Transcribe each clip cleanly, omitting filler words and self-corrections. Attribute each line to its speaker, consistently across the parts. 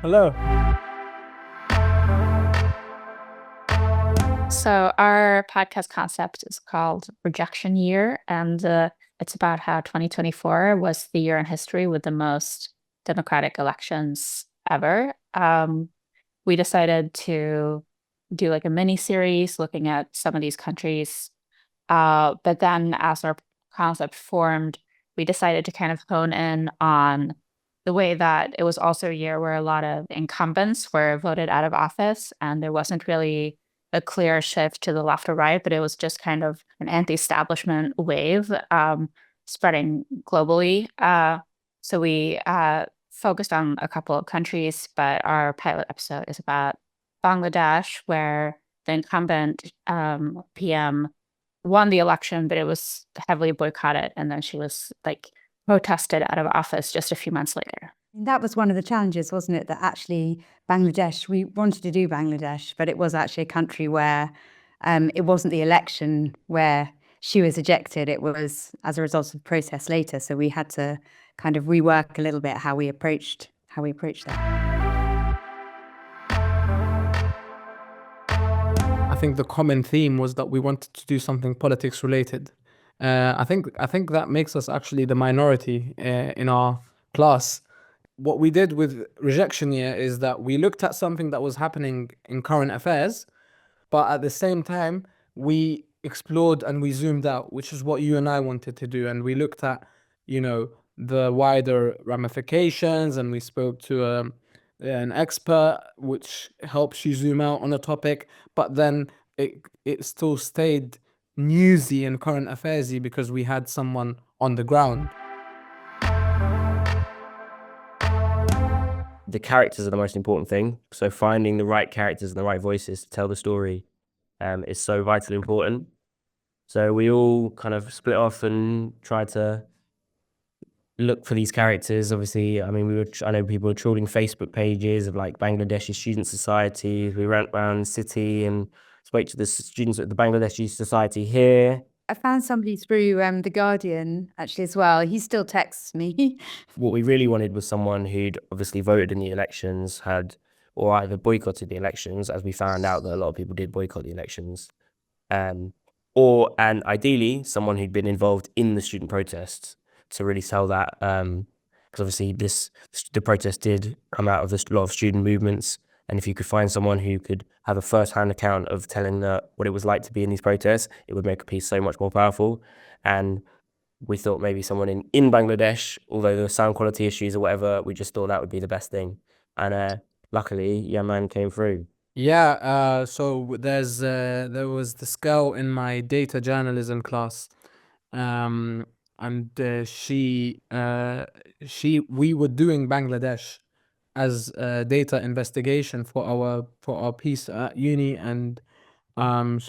Speaker 1: Hello.
Speaker 2: So, our podcast concept is called Rejection Year, and it's about how 2024 was the year in history with the most democratic elections ever. We decided to do like a mini series looking at some of these countries. But then, as our concept formed, we decided to kind of hone in on the way that it was also a year where a lot of incumbents were voted out of office, and there wasn't really a clear shift to the left or right, but it was just kind of an anti-establishment wave spreading globally. So we focused on a couple of countries, but our pilot episode is about Bangladesh, where the incumbent PM won the election, but it was heavily boycotted, and then she was like protested out of office just a few months later.
Speaker 3: That was one of the challenges, wasn't it? That actually Bangladesh, we wanted to do Bangladesh, but it was actually a country where it wasn't the election where she was ejected. It was as a result of protests later. So we had to kind of rework a little bit how we approached that.
Speaker 1: I think the common theme was that we wanted to do something politics related. I think that makes us actually the minority in our class. What we did with Rejection Year is that we looked at something that was happening in current affairs, but at the same time, we explored and we zoomed out, which is what you and I wanted to do. And we looked at, the wider ramifications, and we spoke to an expert, which helps you zoom out on a topic, but then it still stayed newsy and current affairsy because we had someone on the ground.
Speaker 4: The characters are the most important thing. So finding the right characters and the right voices to tell the story is so vitally important. So we all kind of split off and tried to look for these characters. Obviously, I mean, I know people were trawling Facebook pages of like Bangladeshi student societies. We went around the city and spoke to the students at the Bangladeshi society here.
Speaker 3: I found somebody through The Guardian actually as well. He still texts me.
Speaker 4: What we really wanted was someone who'd obviously voted in the elections, or either boycotted the elections, as we found out that a lot of people did boycott the elections, and ideally someone who'd been involved in the student protests to really sell that, because obviously the protest did come out of a lot of student movements, and if you could find someone who could have a first-hand account of telling what it was like to be in these protests, it would make a piece so much more powerful. And we thought maybe someone in Bangladesh, although there were sound quality issues or whatever, we just thought that would be the best thing. And luckily, Yaman came through.
Speaker 1: Yeah, so there was this girl in my data journalism class, and we were doing Bangladesh as a data investigation for our piece at uni, and and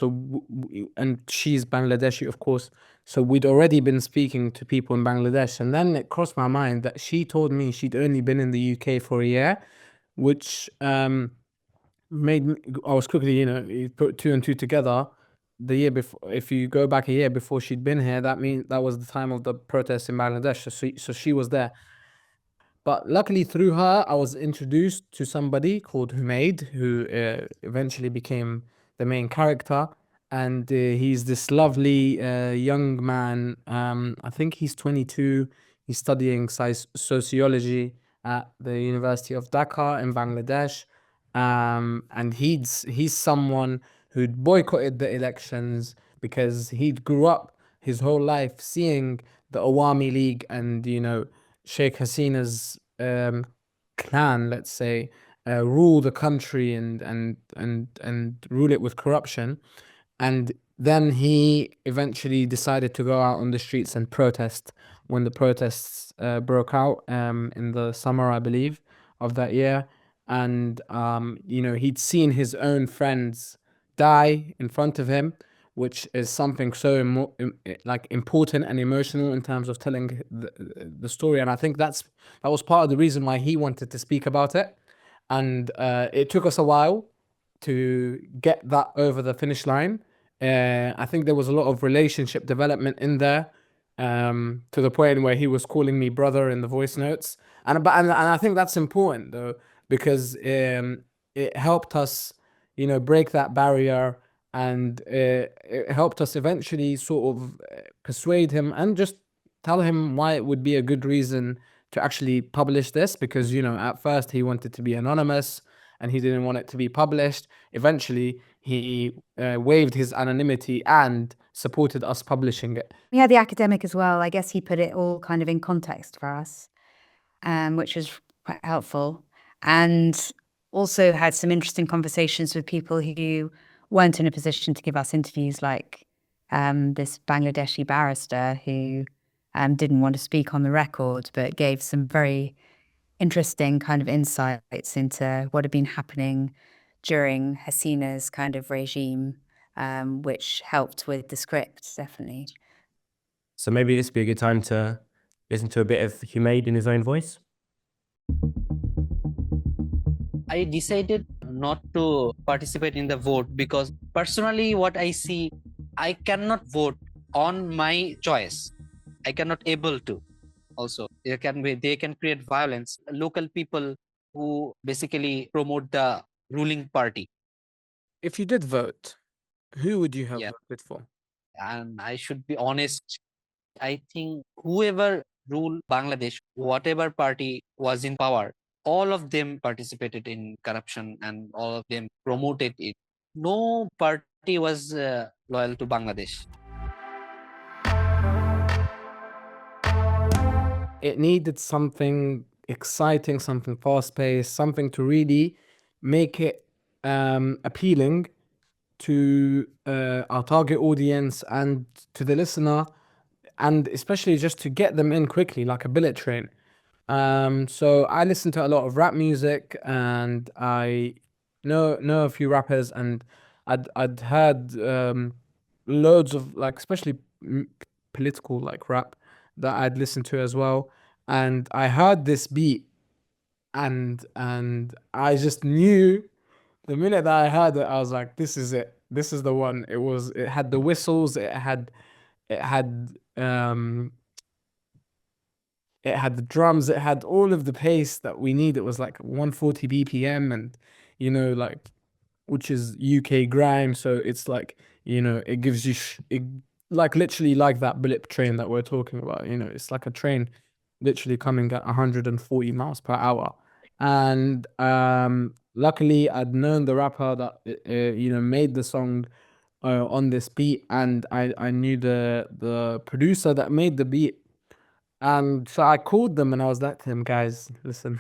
Speaker 1: she's Bangladeshi, of course. So we'd already been speaking to people in Bangladesh, and then it crossed my mind that she told me she'd only been in the UK for a year, which made me, I was quickly, you put two and two together. The year before, if you go back a year before she'd been here, that means that was the time of the protests in Bangladesh. So she was there. But luckily, through her, I was introduced to somebody called Humayed, who eventually became the main character. And he's this lovely young man. I think he's 22. He's studying sociology at the University of Dhaka in Bangladesh. And he's someone who'd boycotted the elections because he'd grew up his whole life seeing the Awami League and, Sheikh Hasina's clan, let's say, rule the country and rule it with corruption. And then he eventually decided to go out on the streets and protest when the protests broke out in the summer, I believe, of that year. And he'd seen his own friends die in front of him, which is something so important and emotional in terms of telling the story. And I think that was part of the reason why he wanted to speak about it. And it took us a while to get that over the finish line. I think there was a lot of relationship development in there, to the point where he was calling me brother in the voice notes. And I think that's important, though, because it helped us, break that barrier, and it helped us eventually sort of persuade him and just tell him why it would be a good reason to actually publish this, because at first he wanted to be anonymous and he didn't want it to be published. Eventually he waived his anonymity and supported us publishing it.
Speaker 3: We had the academic as well. I guess he put it all kind of in context for us, which was quite helpful, and also had some interesting conversations with people who weren't in a position to give us interviews, like this Bangladeshi barrister who didn't want to speak on the record, but gave some very interesting kind of insights into what had been happening during Hasina's kind of regime, which helped with the script, definitely.
Speaker 4: So maybe this would be a good time to listen to a bit of Humayed in his own voice.
Speaker 5: I decided not to participate in the vote because personally what I see, I cannot vote on my choice. I cannot able to. Also, they can create violence. Local people who basically promote the ruling party.
Speaker 1: If you did vote, who would you have
Speaker 5: Yeah.
Speaker 1: voted for?
Speaker 5: And I should be honest, I think whoever ruled Bangladesh, whatever party was in power, all of them participated in corruption and all of them promoted it. No party was loyal to Bangladesh.
Speaker 1: It needed something exciting, something fast-paced, something to really make it appealing to our target audience and to the listener, and especially just to get them in quickly, like a bullet train. So I listen to a lot of rap music, and I know a few rappers, and I'd heard loads of, like, especially political, like, rap that I'd listened to as well. And I heard this beat, and I just knew the minute that I heard it, I was like, this is it. This is the one. It had the whistles, it had the drums, it had all of the pace that we need. It was like 140 BPM, and like, which is UK grime, so it's like, it gives you it, like, literally like that bullet train that we're talking about. It's like a train literally coming at 140 miles per hour. And luckily I'd known the rapper that made the song on this beat, and I knew the producer that made the beat. And so I called them and I was like to them, guys, listen,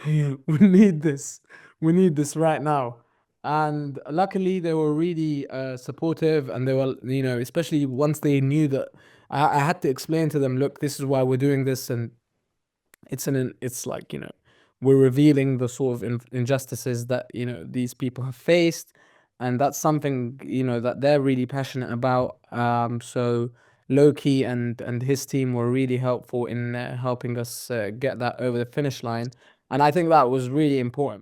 Speaker 1: we need this. We need this right now. And luckily they were really supportive, and they were, especially once they knew that I had to explain to them, look, this is why we're doing this, and it's like, we're revealing the sort of injustices that, these people have faced, and that's something, that they're really passionate about. So Loki and his team were really helpful in helping us get that over the finish line, and I think that was really important.